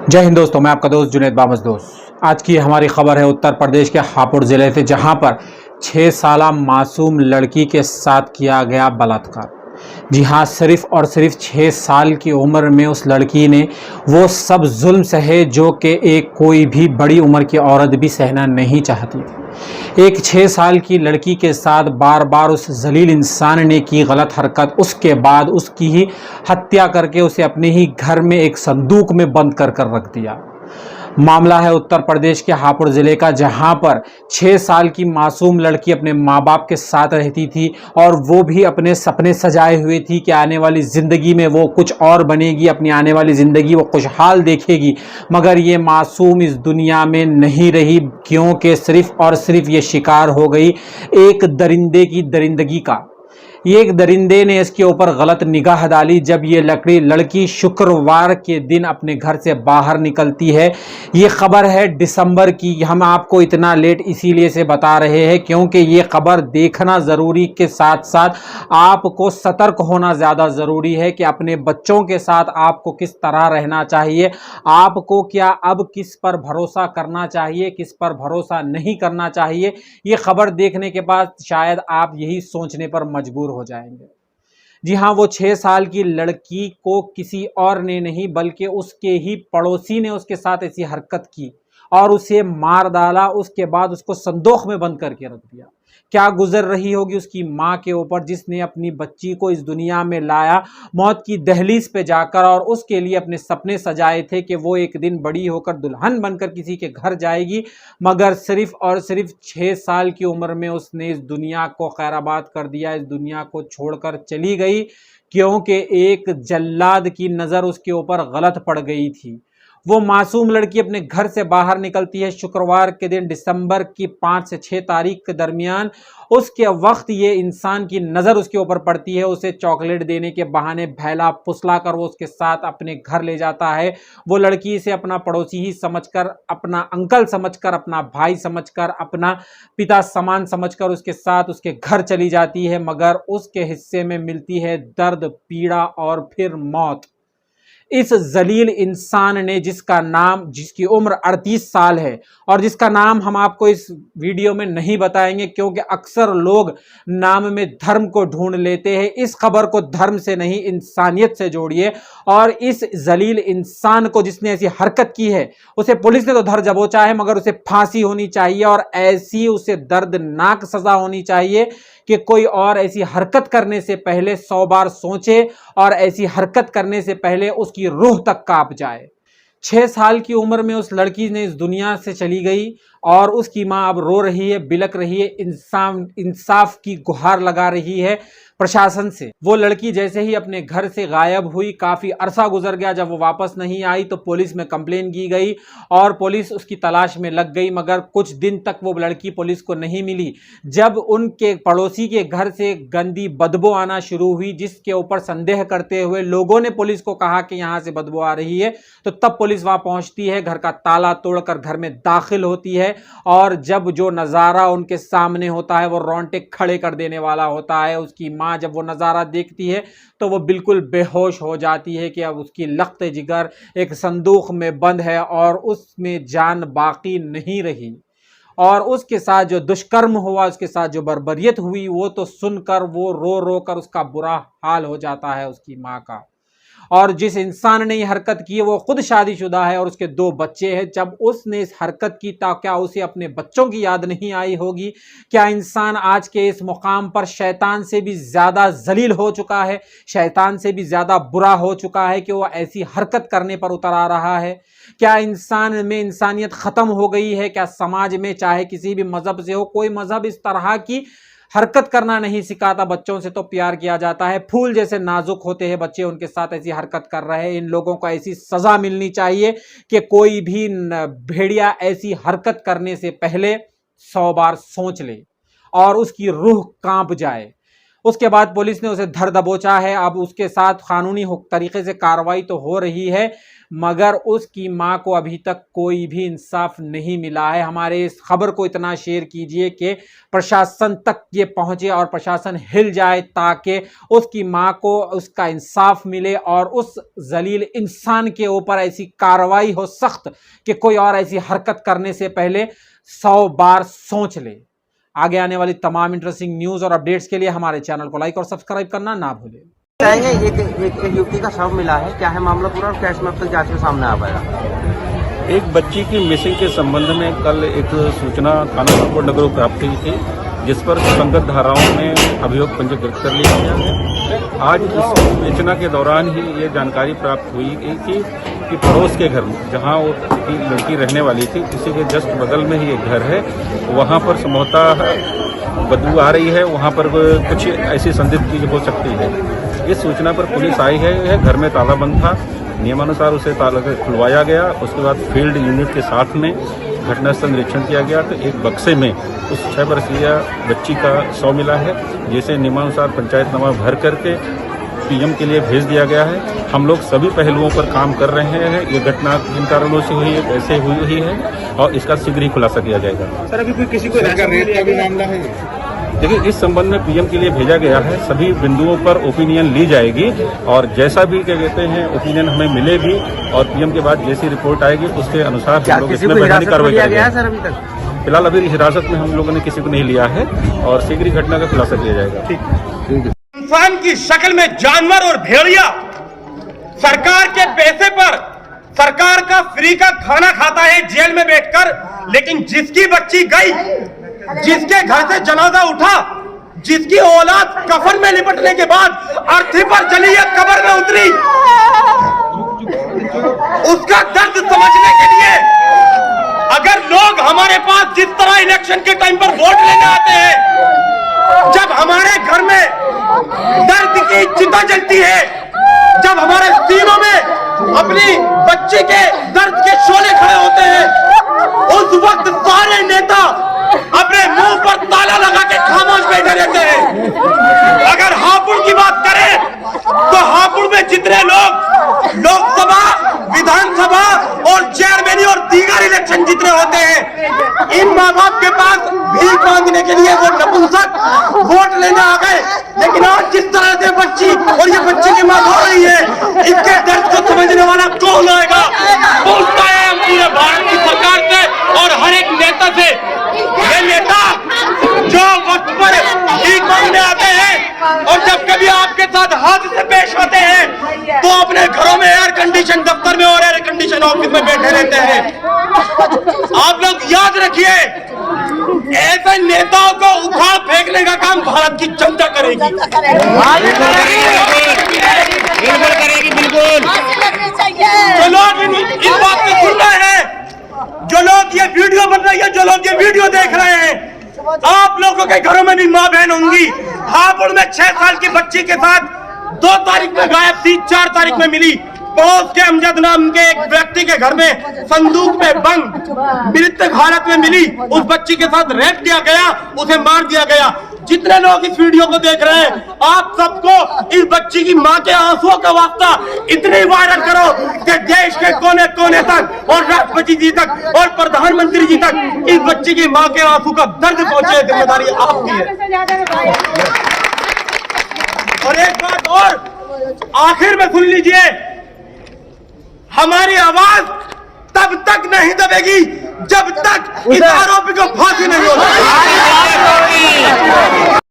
जय हिंद दोस्तों, मैं आपका दोस्त जुनैद दोस्त। आज की हमारी खबर है उत्तर प्रदेश के हापुड़ जिले से, जहां पर 6 साला मासूम लड़की के साथ किया गया बलात्कार। जी हां, सिर्फ और सिर्फ 6 साल की उम्र में उस लड़की ने वो सब जुल्म सहे जो कि एक कोई भी बड़ी उम्र की औरत भी सहना नहीं चाहती थी। एक 6 साल की लड़की के साथ बार बार उस जलील इंसान ने की गलत हरकत, उसके बाद उसकी ही हत्या करके उसे अपने ही घर में एक संदूक में बंद कर कर रख दिया। मामला है उत्तर प्रदेश के हापुड़ जिले का, जहां पर 6 साल की मासूम लड़की अपने माँ बाप के साथ रहती थी और वो भी अपने सपने सजाए हुए थी कि आने वाली ज़िंदगी में वो कुछ और बनेगी, अपनी आने वाली ज़िंदगी वो खुशहाल देखेगी। मगर ये मासूम इस दुनिया में नहीं रही, क्योंकि सिर्फ और सिर्फ ये शिकार हो गई एक दरिंदे की दरिंदगी का। एक दरिंदे ने इसके ऊपर गलत निगाह डाली जब ये लड़की शुक्रवार के दिन अपने घर से बाहर निकलती है। ये खबर है दिसंबर की। हम आपको इतना लेट इसीलिए से बता रहे हैं क्योंकि ये खबर देखना ज़रूरी के साथ साथ आपको सतर्क होना ज़्यादा ज़रूरी है कि अपने बच्चों के साथ आपको किस तरह रहना चाहिए, आपको क्या अब किस पर भरोसा करना चाहिए, किस पर भरोसा नहीं करना चाहिए। ये खबर देखने के बाद शायद आप यही सोचने पर मजबूर हो जाएंगे। जी हाँ, वो 6 साल की लड़की को किसी और ने नहीं बल्कि उसके ही पड़ोसी ने उसके साथ ऐसी हरकत की और उसे मार डाला। उसके बाद उसको संदूक में बंद करके रख दिया। क्या गुजर रही होगी उसकी माँ के ऊपर, जिसने अपनी बच्ची को इस दुनिया में लाया मौत की दहलीज पे जाकर, और उसके लिए अपने सपने सजाए थे कि वो एक दिन बड़ी होकर दुल्हन बनकर किसी के घर जाएगी। मगर सिर्फ और सिर्फ 6 साल की उम्र में उसने इस दुनिया को खैराबाद कर दिया, इस दुनिया को छोड़कर चली गई क्योंकि एक जल्लाद की नज़र उसके ऊपर गलत पड़ गई थी। वो मासूम लड़की अपने घर से बाहर निकलती है शुक्रवार के दिन, दिसंबर की 5 से 6 तारीख के दरमियान। उसके वक्त ये इंसान की नज़र उसके ऊपर पड़ती है। उसे चॉकलेट देने के बहाने बहला फुसला कर वो उसके साथ अपने घर ले जाता है। वो लड़की इसे अपना पड़ोसी ही समझकर, अपना अंकल समझकर, अपना भाई समझकर, अपना पिता समान समझकर उसके साथ उसके घर चली जाती है। मगर उसके हिस्से में मिलती है दर्द, पीड़ा और फिर मौत। इस जलील इंसान ने, जिसकी उम्र 38 साल है और जिसका नाम हम आपको इस वीडियो में नहीं बताएंगे क्योंकि अक्सर लोग नाम में धर्म को ढूंढ लेते हैं। इस खबर को धर्म से नहीं, इंसानियत से जोड़िए। और इस जलील इंसान को जिसने ऐसी हरकत की है, उसे पुलिस ने तो धर दबोचा है, मगर उसे फांसी होनी चाहिए और ऐसी उसे दर्दनाक सजा होनी चाहिए कि कोई और ऐसी हरकत करने से पहले 100 बार सोचे और ऐसी हरकत करने से पहले उसकी रूह तक कांप जाए। 6 साल की उम्र में उस लड़की ने इस दुनिया से चली गई और उसकी मां अब रो रही है, बिलक रही है, इंसाफ की गुहार लगा रही है प्रशासन से। वो लड़की जैसे ही अपने घर से गायब हुई, काफी अरसा गुजर गया। जब वो वापस नहीं आई तो पुलिस में कंप्लेन की गई और पुलिस उसकी तलाश में लग गई, मगर कुछ दिन तक वो लड़की पुलिस को नहीं मिली। जब उनके पड़ोसी के घर से गंदी बदबू आना शुरू हुई, जिसके ऊपर संदेह करते हुए लोगों ने पुलिस को कहा कि यहां से बदबू आ रही है, तो तब पुलिस वहां पहुंचती है, घर का ताला तोड़कर घर में दाखिल होती है। और जब जो नज़ारा उनके सामने होता है वो रोंगटे खड़े कर देने वाला होता है। उसकी माँ जब वो नज़ारा देखती है तो वो बिल्कुल बेहोश हो जाती है कि अब उसकी लख्त जिगर एक संदूक में बंद है और उसमें जान बाकी नहीं रही। और उसके साथ जो दुष्कर्म हुआ, उसके साथ जो बर्बरियत हुई, वो तो सुनकर वो रो रो कर उसका बुरा हाल हो जाता है उसकी माँ का। और जिस इंसान ने ये हरकत की है वो खुद शादीशुदा है और उसके 2 बच्चे हैं। जब उसने इस हरकत की तो क्या उसे अपने बच्चों की याद नहीं आई होगी? क्या इंसान आज के इस मुकाम पर शैतान से भी ज़्यादा जलील हो चुका है, शैतान से भी ज़्यादा बुरा हो चुका है कि वो ऐसी हरकत करने पर उतर आ रहा है? क्या इंसान में इंसानियत ख़त्म हो गई है? क्या समाज में, चाहे किसी भी मज़हब से हो, कोई मज़हब इस तरह की हरकत करना नहीं सिखाता? बच्चों से तो प्यार किया जाता है, फूल जैसे नाजुक होते हैं बच्चे, उनके साथ ऐसी हरकत कर रहे हैं। इन लोगों को ऐसी सजा मिलनी चाहिए कि कोई भी भेड़िया ऐसी हरकत करने से पहले 100 बार सोच ले और उसकी रूह कांप जाए। उसके बाद पुलिस ने उसे धर दबोचा है। अब उसके साथ कानूनी तरीके से कार्रवाई तो हो रही है, मगर उसकी मां को अभी तक कोई भी इंसाफ नहीं मिला है। हमारे इस खबर को इतना शेयर कीजिए कि प्रशासन तक ये पहुंचे और प्रशासन हिल जाए, ताकि उसकी मां को उसका इंसाफ मिले और उस जलील इंसान के ऊपर ऐसी कार्रवाई हो सख्त कि कोई और ऐसी हरकत करने से पहले 100 बार सोच ले। आगे आने वाली तमाम इंटरेस्टिंग न्यूज़ और अपडेट्स के लिए हमारे चैनल को लाइक और सब्सक्राइब करना ना भूलें। एक युवती का शव मिला है, क्या है मामला पूरा और कैश में अब तक जांच में सामने आ पाएगा? एक बच्ची की मिसिंग के संबंध में कल एक सूचना थाना हापुड़ नगर को प्राप्त हुई थी, जिस पर संगत धाराओं में अभियोग पंजीकृत कर लिया गया है। आज इस सूचना के दौरान ही ये जानकारी प्राप्त हुई कि पड़ोस के घर में जहां वो लड़की रहने वाली थी, उसी के जस्ट बगल में ही एक घर है, वहां पर संभवतः बदबू आ रही है, वहां पर कुछ ऐसी संदिग्ध चीज हो सकती है। इस सूचना पर पुलिस आई है, घर में ताला बंद था, नियमानुसार उसे ताला खुलवाया गया। उसके बाद फील्ड यूनिट के साथ में घटनास्थल निरीक्षण किया गया तो एक बक्से में उस 6 वर्षीय बच्ची का शव मिला है, जिसे नियमानुसार पंचायतनामा भर करके पीएम के लिए भेज दिया गया है। हम लोग सभी पहलुओं पर काम कर रहे हैं। ये घटना किन कारणों से हुई है, कैसे हुई है और इसका शीघ्र ही खुलासा किया जाएगा। सर, अभी कोई किसी को रेप का भी मामला है? देखिए, इस संबंध में पीएम के लिए भेजा गया है, सभी बिंदुओं पर ओपिनियन ली जाएगी और जैसा भी क्या कहते हैं ओपिनियन हमें मिलेगी और पीएम के बाद जैसी रिपोर्ट आएगी उसके अनुसार हम लोग इसमें वैधानिक कार्रवाई करेंगे। फिलहाल अभी हिरासत में हम लोगों ने किसी को नहीं लिया है और शीघ्र ही घटना का खुलासा किया जाएगा। ठीक है। इंसान की शक्ल में जानवर और भेड़िया सरकार के पैसे पर सरकार का फ्री का खाना खाता है जेल में बैठकर, लेकिन जिसकी बच्ची गई, जिसके घर से जनाजा उठा, जिसकी औलाद कफन में लिपटने के बाद अर्थी पर चली या कब्र में उतरी, उसका दर्द समझने के लिए अगर लोग हमारे पास जिस तरह इलेक्शन के टाइम पर वोट लेने आते हैं, जब हमारे घर में दर्द की चिता जलती है, जब हमारे सीनों में अपनी बच्ची के दर्द के शोले खड़े होते हैं, उस वक्त सारे नेता अपने मुंह पर ताला लगा के खामोश बैठे रहते हैं। अगर हापुड़ की बात करें तो हापुड़ में जितने लोग लोकसभा, विधानसभा और चेयरमैन और दीगर इलेक्शन जितने होते हैं, इन माँ बाप के पास भीख मांगने के लिए वो नपुंसक वोट लेने आ गए, लेकिन आज जिस तरह से बच्ची और ये बच्ची की मां रो रही है, इसके दर्द को समझने वाला कौन आएगा? पूछता है हम पूरे भारत की सरकार से और हर एक नेता से। ये नेता जो वक्त पर भीख मांगने आते हैं और जब कभी आपके साथ हाथ से पेश आते हैं तो अपने घरों में एयर कंडीशन दफ्तर में और एयर कंडीशन ऑफिस में बैठे रहते हैं। आप लोग याद रखिए, ऐसे नेताओं को उखाड़ फेंकने का काम भारत की जनता करेगी। बिल्कुल। जो लोग इस बात को सुन रहे हैं, जो लोग ये वीडियो बन रही है, जो लोग ये वीडियो देख रहे हैं, आप लोगों के घरों में भी माँ बहन होंगी। हापुड़ में 6 साल की बच्ची के साथ 2 तारीख में गायब थी, 4 तारीख में मिली। पड़ोस के अमजद नाम के एक व्यक्ति के घर में संदूक में बंद मृतक हालत में मिली। उस बच्ची के साथ रेप किया गया, उसे मार दिया गया। जितने लोग इस वीडियो को देख रहे हैं, आप सबको इस बच्ची की मां के आंसुओं का वास्ता इतने वायरल करो कि देश के कोने कोने तक और राष्ट्रपति जी तक और प्रधानमंत्री जी तक इस बच्ची की मां के आंसू का दर्द पहुंचे। जिम्मेदारी आपकी है। और एक बात और आखिर में सुन लीजिए, हमारी आवाज तब तक नहीं दबेगी जब तक इस आरोपी को फांसी नहीं होगी।